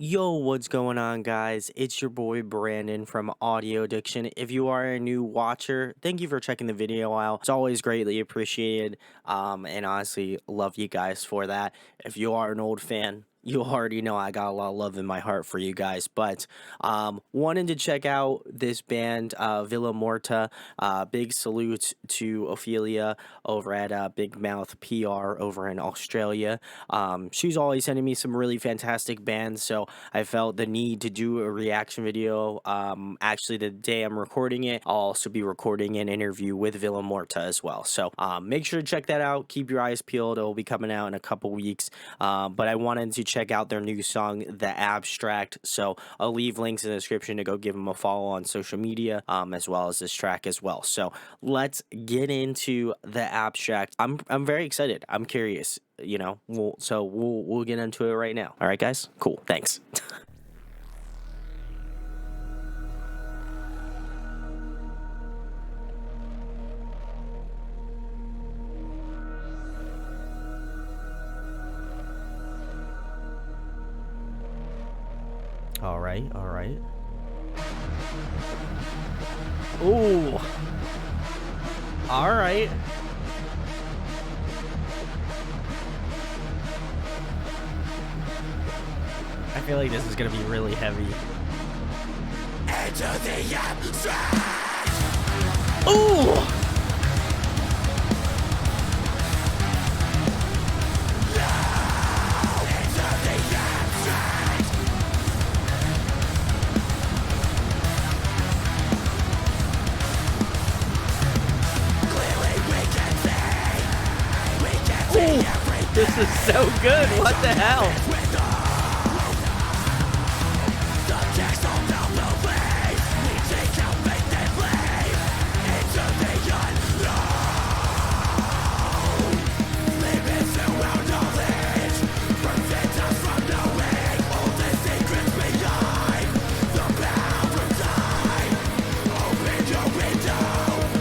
Yo, what's going on, guys? It's your boy Brandon from Audio Addiction. If you are a new watcher, thank you for checking the video out. It's always greatly appreciated. And honestly, love you guys for that. If you are an old fan, you already know I got a lot of love in my heart for you guys. But wanted to check out this band, Villa Morta. Big salute to Ophelia over at Big Mouth PR over in Australia. She's always sending me some really fantastic bands, so I felt the need to do a reaction video. Actually, the day I'm recording it, I'll also be recording an interview with Villa Morta as well. So make sure to check that out. Keep your eyes peeled. It will be coming out in a couple weeks. But I wanted to check out their new song, The Abstract. So I'll leave links in the description to go give them a follow on social media, as well as this track as well. So let's get into The Abstract. I'm very excited. I'm curious. We'll get into it right now. All right, guys? Cool. Thanks. All right. Ooh. All right. I feel like this is gonna be really heavy. Enter the abstract. Ooh. This is so good. What the hell?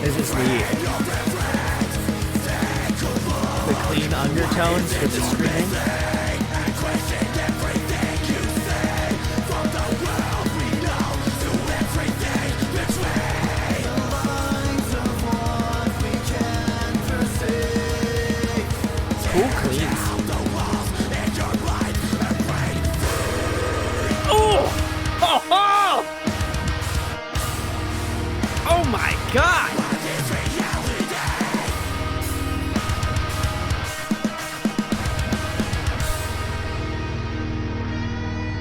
This is neat. The clean undertones for the screaming. Cool cleans. Oh! Oh my God!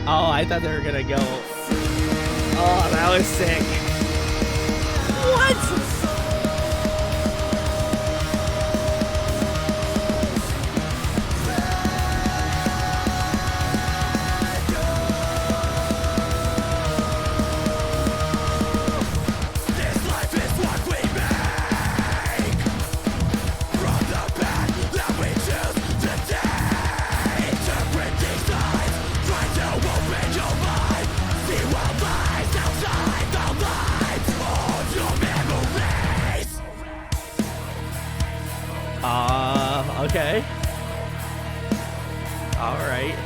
Oh, I thought they were gonna go. Oh, that was sick. What? Okay. All right.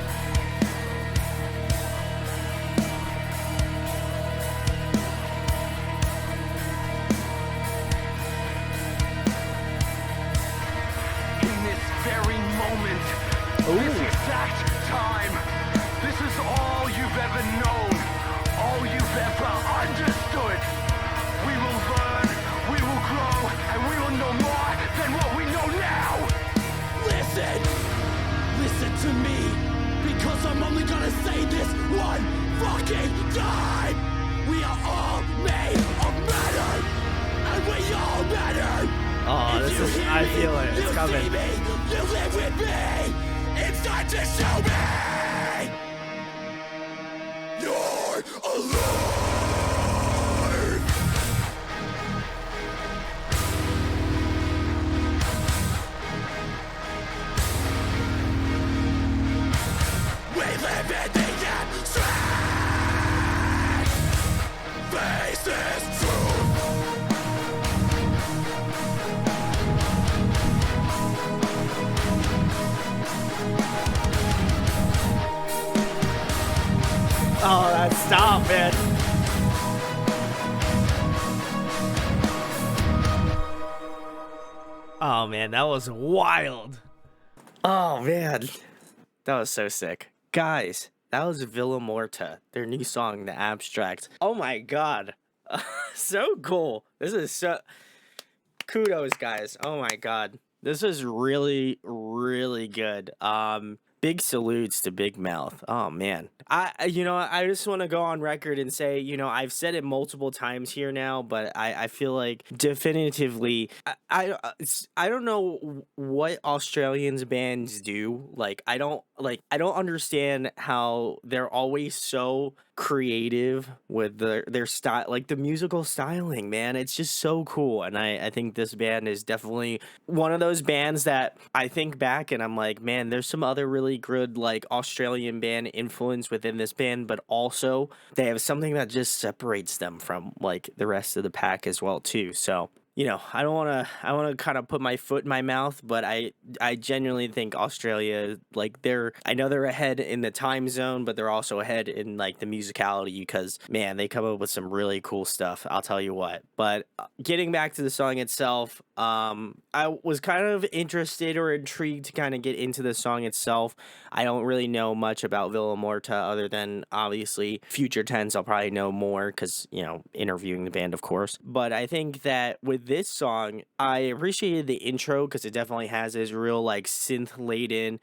In this very moment, this exact time, this is all you've ever known, all you've ever understood. We will learn, we will grow, and we will know more than what we know now. Listen to me, because I'm only gonna say this one fucking time. We are all made of matter, and we all matter. Oh, this is, I feel it, it's coming. See me, you live with me, it's time to show me. You're alive. We live in the abstract. Face this truth. Oh, that stop, man. Oh, man, that was wild. Oh, man. That was so sick. Guys, that was Villa Morta, their new song, The Abstract. Oh my god. So cool. This is so... Kudos, guys. Oh my god. This is really, really good. Big salutes to Big Mouth. Oh man. I just want to go on record and say, I've said it multiple times here now, but I feel like definitively I don't know what Australians bands do. I don't understand how they're always so creative with their style, like the musical styling, man. It's just so cool. And I think this band is definitely one of those bands that I think back and I'm like, man, there's some other really good like Australian band influence within this band, but also they have something that just separates them from like the rest of the pack as well too. So I want to kind of put my foot in my mouth, but I genuinely think Australia, like I know they're ahead in the time zone, but they're also ahead in like the musicality because man, they come up with some really cool stuff. I'll tell you what. But getting back to the song itself, I was kind of interested or intrigued to kind of get into the song itself. I don't really know much about Villa Morta other than obviously future tense. I'll probably know more because interviewing the band, of course. But I think that with this song, I appreciated the intro because it definitely has this real like synth laden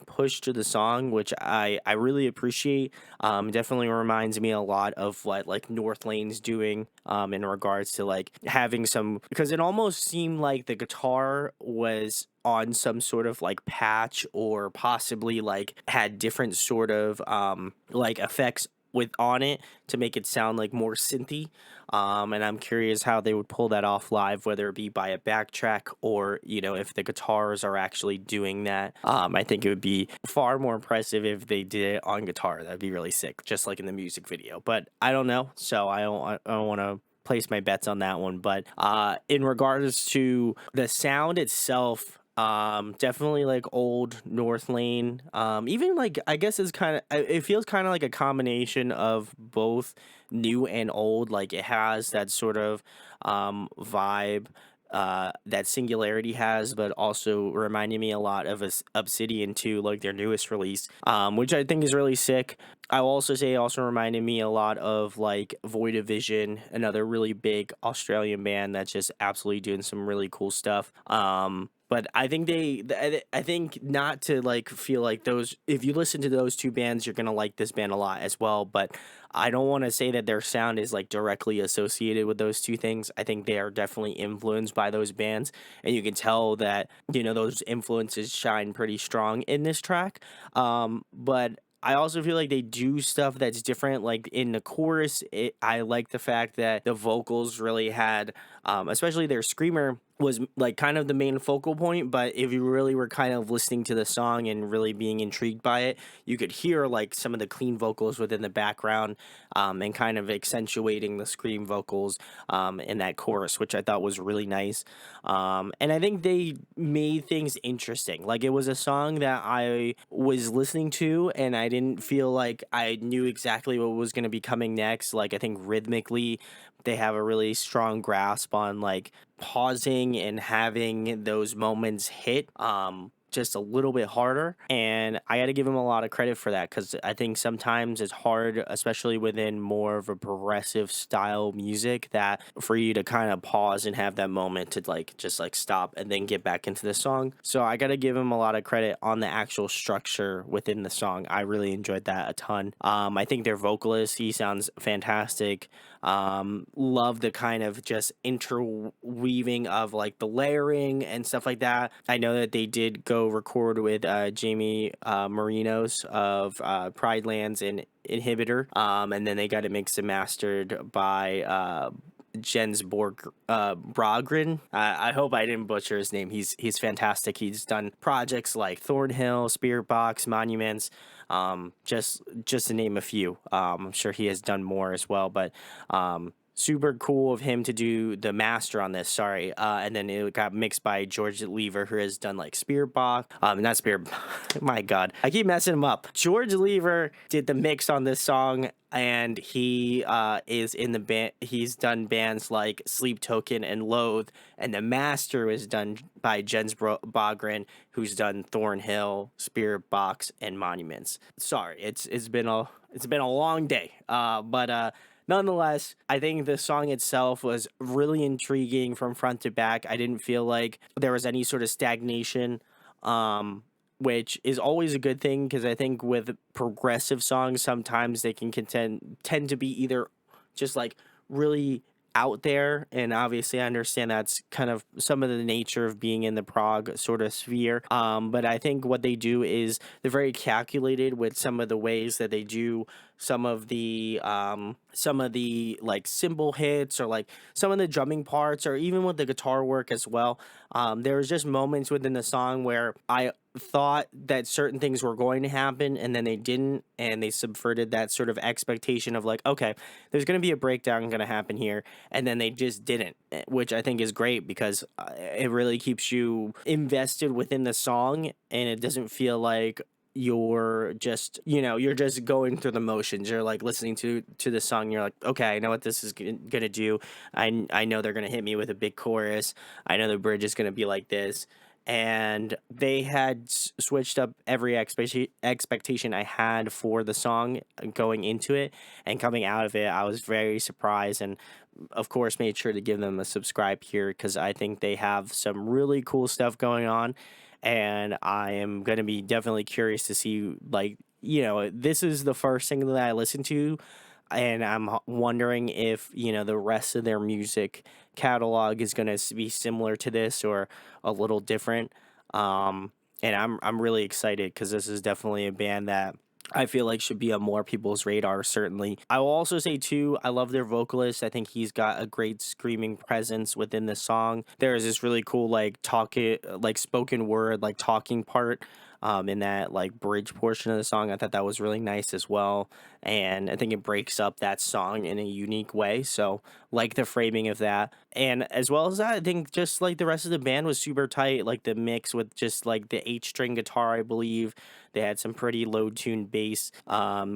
push to the song, which I really appreciate. It definitely reminds me a lot of what like Northlane's doing in regards to like having some, because it almost seemed like the guitar was on some sort of like patch or possibly like had different sort of like effects with on it to make it sound like more synthy. And I'm curious how they would pull that off live, whether it be by a backtrack or if the guitars are actually doing that. I think it would be far more impressive if they did it on guitar. That'd be really sick, just like in the music video. But I don't know, so I don't want to place my bets on that one. But in regards to the sound itself, definitely like old Northlane. Even like I guess it's kind of it feels kind of like a combination of both new and old. Like it has that sort of vibe that Singularity has, but also reminding me a lot of Obsidian 2, like their newest release, which I think is really sick. I will also say it also reminded me a lot of like Void of Vision, another really big Australian band that's just absolutely doing some really cool stuff. But I think I think not to like feel like those, if you listen to those two bands, you're gonna like this band a lot as well. But I don't want to say that their sound is like directly associated with those two things. I think they are definitely influenced by those bands, and you can tell that those influences shine pretty strong in this track. But I also feel like they do stuff that's different. Like in the chorus, I like the fact that the vocals really had, especially their screamer was like kind of the main focal point. But if you really were kind of listening to the song and really being intrigued by it, you could hear like some of the clean vocals within the background, and kind of accentuating the scream vocals in that chorus, which I thought was really nice. And I think they made things interesting. Like it was a song that I was listening to and I didn't feel like I knew exactly what was going to be coming next. Like I think rhythmically they have a really strong grasp on like pausing and having those moments hit just a little bit harder, and I got to give him a lot of credit for that because I think sometimes it's hard, especially within more of a progressive style music, that for you to kind of pause and have that moment to like just like stop and then get back into the song. So I got to give him a lot of credit on the actual structure within the song. I really enjoyed that a ton. I think their vocalist, he sounds fantastic. Love the kind of just interweaving of like the layering and stuff like that. I know that they did go record with Jamie Marinos of Pride Lands and Inhibitor, and then they got it mixed and mastered by Jens Brogren. I hope I didn't butcher his name. He's fantastic. He's done projects like Thornhill, Spirit Box, Monuments, just to name a few. I'm sure he has done more as well, but super cool of him to do the master on this. Sorry, and then it got mixed by George Lever, who has done like Spirit Box. Not Spirit. My God, I keep messing him up. George Lever did the mix on this song, and he is in the band. He's done bands like Sleep Token and Loathe, and the master was done by Jens Bogren, who's done Thornhill, Spirit Box, and Monuments. Sorry, it's been a long day, but nonetheless, I think the song itself was really intriguing from front to back. I didn't feel like there was any sort of stagnation, which is always a good thing, because I think with progressive songs, sometimes they can tend to be either just like really out there, and obviously I understand that's kind of some of the nature of being in the prog sort of sphere, but I think what they do is they're very calculated with some of the ways that they do some of the like cymbal hits, or like some of the drumming parts, or even with the guitar work as well. There was just moments within the song where I thought that certain things were going to happen, and then they didn't, and they subverted that sort of expectation of like, okay, there's going to be a breakdown going to happen here, and then they just didn't, which I think is great, because it really keeps you invested within the song, and it doesn't feel like you're just going through the motions. You're like listening to the song, you're like, okay, I know what this is gonna do. I know they're gonna hit me with a big chorus. I know the bridge is gonna be like this. And they had switched up every expectation I had for the song going into it, and coming out of it, I was very surprised, and of course made sure to give them a subscribe here, because I think they have some really cool stuff going on, and I am going to be definitely curious to see, like, this is the first single that I listened to, and I'm wondering if, the rest of their music catalog is going to be similar to this, or a little different. And I'm really excited, because this is definitely a band that I feel like should be on more people's radar, certainly. I will also say, too, I love their vocalist. I think he's got a great screaming presence within the song. There is this really cool, like, spoken word, like, talking part in that, like, bridge portion of the song. I thought that was really nice as well. And I think it breaks up that song in a unique way. So, like the framing of that. And as well as that, I think just like the rest of the band was super tight. Like the mix with just like the 8-string guitar, I believe. They had some pretty low tuned bass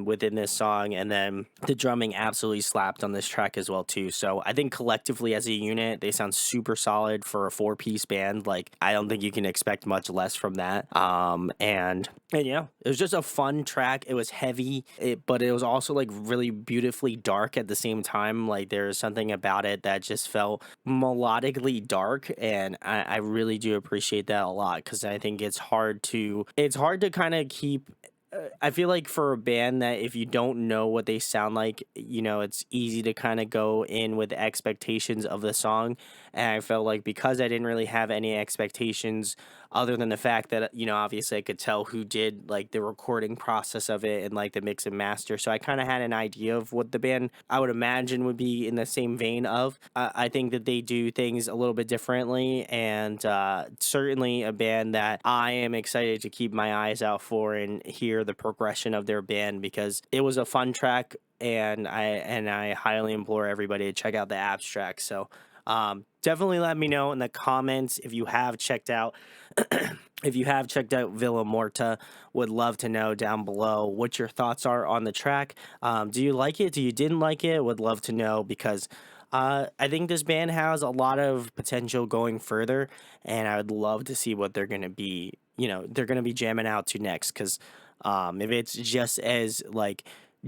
within this song. And then the drumming absolutely slapped on this track as well, too. So I think collectively as a unit, they sound super solid for a 4-piece band. Like, I don't think you can expect much less from that. And it was just a fun track. It was heavy, but it was also like really beautifully dark at the same time. Like, there's something about it that just felt melodically dark, and I really do appreciate that a lot, because I think it's hard to kind of keep. I feel like for a band that, if you don't know what they sound like, it's easy to kind of go in with expectations of the song. And I felt like, because I didn't really have any expectations other than the fact that, obviously I could tell who did like the recording process of it, and like the mix and master. So I kind of had an idea of what the band, I would imagine, would be in the same vein of. I think that they do things a little bit differently, and certainly a band that I am excited to keep my eyes out for and hear the progression of their band, because it was a fun track, and I highly implore everybody to check out the abstract. So definitely let me know in the comments if you have checked out Villa Morta. Would love to know down below what your thoughts are on the track. Do you like it? Do you didn't like it? Would love to know, because I think this band has a lot of potential going further, and I would love to see what they're going to be, they're going to be jamming out to next, because if it's just as like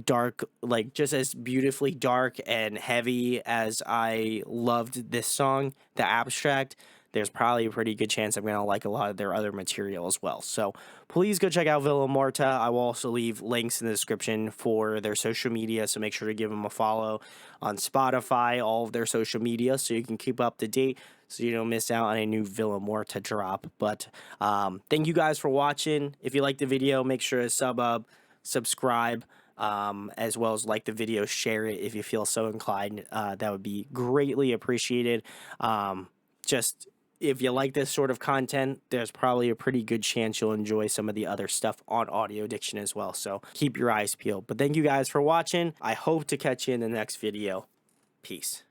dark, like just as beautifully dark and heavy as I loved this song, the abstract, there's probably a pretty good chance I'm going to like a lot of their other material as well. So please go check out Villa Morta. I will also leave links in the description for their social media, so make sure to give them a follow on Spotify, all of their social media, so you can keep up to date, so you don't miss out on a new Villa Morta drop. But thank you guys for watching. If you liked the video, make sure to subscribe, as well as like the video, share it if you feel so inclined. That would be greatly appreciated. Just if you like this sort of content, there's probably a pretty good chance you'll enjoy some of the other stuff on Audio Addiction as well. So keep your eyes peeled. But thank you guys for watching. I hope to catch you in the next video. Peace.